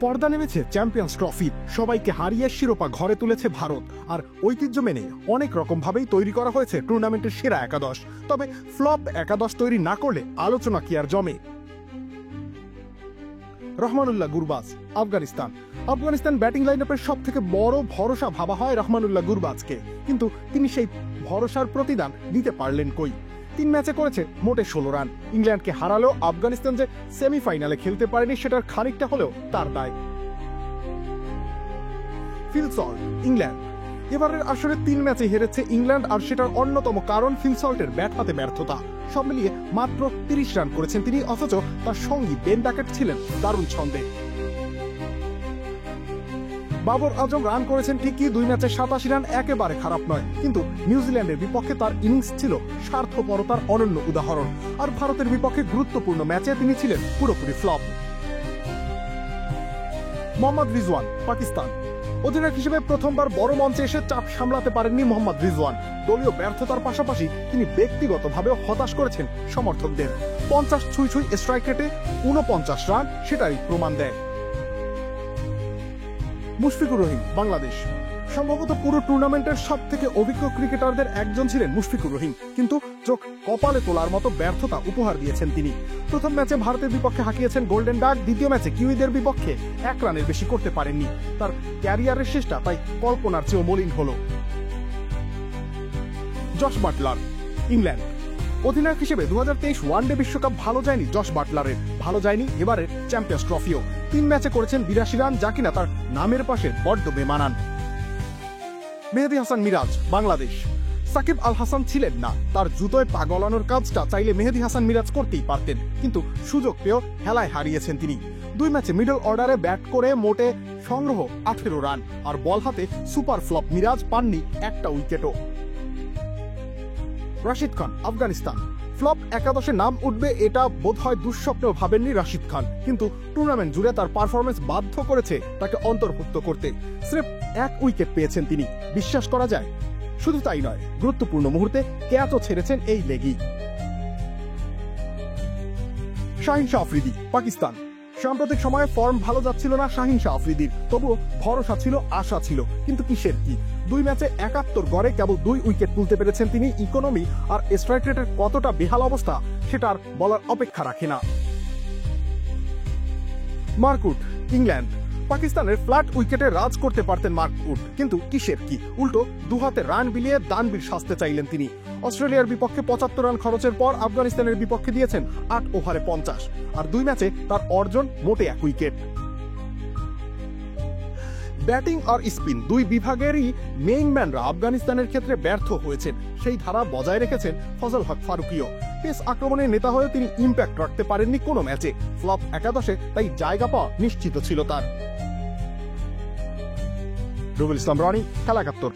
পর্দা নেমেছে champions trophy, সবাইকে হারিয়ে শিরোপা ঘরে তুলেছে ভারত। আর ঐতিহ্য মেনে অনেক রকম ভাবেই তৈরি করা হয়েছে টুর্নামেন্টের সেরা একাদশ। তবে ফ্লপ একাদশ তৈরি না করলে আলোচনা কি আর জমে? রহমানুল্লাহ গুরবাজ, আফগানিস্তান ব্যাটিং লাইনআপের সব থেকে বড় ভরসা ভাবা হয় রহমানুল্লাহ গুরবাজকে, কিন্তু তিনি সেই ভরসার প্রতিদান দিতে পারলেন কই? 3 ম্যাচে করেছে মোটে 16 রান। ইংল্যান্ডকে হারালেও আফগানিস্তান যে সেমিফাইনালে খেলতে পারেনি সেটার খানিকটা হলেও তার দায়। ফিল সল্ট, ইংল্যান্ড এবারের আসরে 3 ম্যাচে হেরেছে ইংল্যান্ড, আর সেটার অন্যতম কারণ ফিল সল্টের ব্যাট হাতে ব্যর্থতা। সব মিলিয়ে মাত্র 30 রান করেছেন তিনি, অথচ তার সঙ্গী বেন ডাকেট ছিলেন দারুণ ছন্দে। বাবর আজম রান করেছেন ঠিকই, 2 ম্যাচে 87 রান একেবারে খারাপ নয়, কিন্তু নিউজিল্যান্ডের বিপক্ষে তার ইনিংস ছিল স্বার্থপরতার অনন্য উদাহরণ। আর ভারতের বিপক্ষে গুরুত্বপূর্ণ ম্যাচে তিনি ছিলেন পুরোপুরি ফ্লপ। মোহাম্মদ রিজওয়ান, পাকিস্তান অধিনায়ক হিসেবে প্রথমবার বড় মঞ্চে এসে চাপ সামলাতে পারেননি মোহাম্মদ রিজওয়ান। দলীয় ব্যর্থতার পাশাপাশি তিনি ব্যক্তিগতভাবেও হতাশ করেছেন সমর্থকদের। 50 ছুঁই স্ট্রাইক রেটে 49 রান সেটারই প্রমাণ দেয়। মুশফিকুর রহিম, বাংলাদেশ সম্ভবত পুরো টুর্নামেন্টের সব থেকে অভিজ্ঞ ক্রিকেটারদের একজন ছিলেন মুশফিকুর রহিম, কিন্তু চোখ কপালে তোলার মতো ব্যর্থতা উপহার দিয়েছেন তিনি। প্রথম ম্যাচে ভারতের বিপক্ষে হাঁকিয়েছেন গোল্ডেন ডাক, দ্বিতীয় ম্যাচে কিউইদের বিপক্ষে 1 রানের বেশি করতে পারেননি। তার ক্যারিয়ারের শেষটা তাই কল্পনার চেয়েও মলিন হল। জশ বাটলার, ইংল্যান্ড অধিনায়ক হিসেবে 2023 ওয়ানডে বিশ্বকাপ ভালো যায়নি জশ বাটলারের, ভালো যায়নি এবারের চ্যাম্পিয়ন্স ট্রফিও। 3 ম্যাচে করেছেন 82 রান, যা কিনা তার নামের পাশে বড্ড বেমানান। মেহেদী হাসান মিরাজ, বাংলাদেশ সাকিব আল হাসান ছিলেন না, তার জুতোয় পা গলানোর কাজটা চাইলে মেহেদী হাসান মিরাজ করতেই পারতেন, কিন্তু সুযোগ পেয়েও হেলায় হারিয়েছেন তিনি। 2 ম্যাচে মিডল অর্ডারে ব্যাট করে মোটে সংগ্রহ 18 রান, আর বল হাতে সুপার ফ্লপ মিরাজ পাননি একটা উইকেটও। রাশিদ খান, আফগানিস্তান ফ্লপ একাদশে নাম উঠবে এটা বোধহয় দুঃস্বপ্নেও ভাবেননি রাশিদ খান, কিন্তু টুর্নামেন্ট জুড়ে তার পারফরমেন্স বাধ্য করেছে তাকে অন্তর্ভুক্ত করতে। স্রেফ 1 উইকেট পেয়েছেন তিনি, বিশ্বাস করা যায়? শুধু তাই নয়, গুরুত্বপূর্ণ মুহূর্তে ক্যাচও ছেড়েছেন এই লেগি। শাহিন শাহ আফ্রিদি, পাকিস্তান সাম্প্রতিক সময়ে ফর্ম ভালো যাচ্ছিল না শাহিন শাহ আফ্রিদির, তবুও ভরসা ছিল, আশা ছিল, কিন্তু কিসের কি? 2 ম্যাচে 71 গড়ে কেবল 2 উইকেট তুলতে পেরেছেন তিনি। ইকোনমি আর স্ট্রাইক রেটের কতটা বেহাল অবস্থা সেটা আর বলার অপেক্ষা রাখে না। মার্ক উড, ইংল্যান্ড পাকিস্তানের ফ্ল্যাট উইকেটে রাজ করতে পারতেন মার্ক উড, কিন্তু কিসের কি? উল্টো 2 হাতে রান বিলিয়ে দানবীর সাজতে চাইলেন তিনি। অস্ট্রেলিয়ার বিপক্ষে 75 রান খরচের পর আফগানিস্তানের বিপক্ষে দিয়েছেন 8 ওভারে 50, আর 2 ম্যাচে তার অর্জন মোটে 1 উইকেট। ব্যাটিং আর স্পিন 2 বিভাগেরই মেইনম্যানরা আফগানিস্তানের ক্ষেত্রে ব্যর্থ হয়েছেন, সেই ধারা বজায় রেখেছেন ফজল হক ফারুকিও। পেস আক্রমণের নেতা হয়ে তিনি ইম্প্যাক্ট রাখতে পারেননি কোনো ম্যাচে। ফ্লপ একাদশে তাই জায়গা পাওয়া নিশ্চিত ছিল তার। রুবেল ইসলাম রনি, খেলা 71।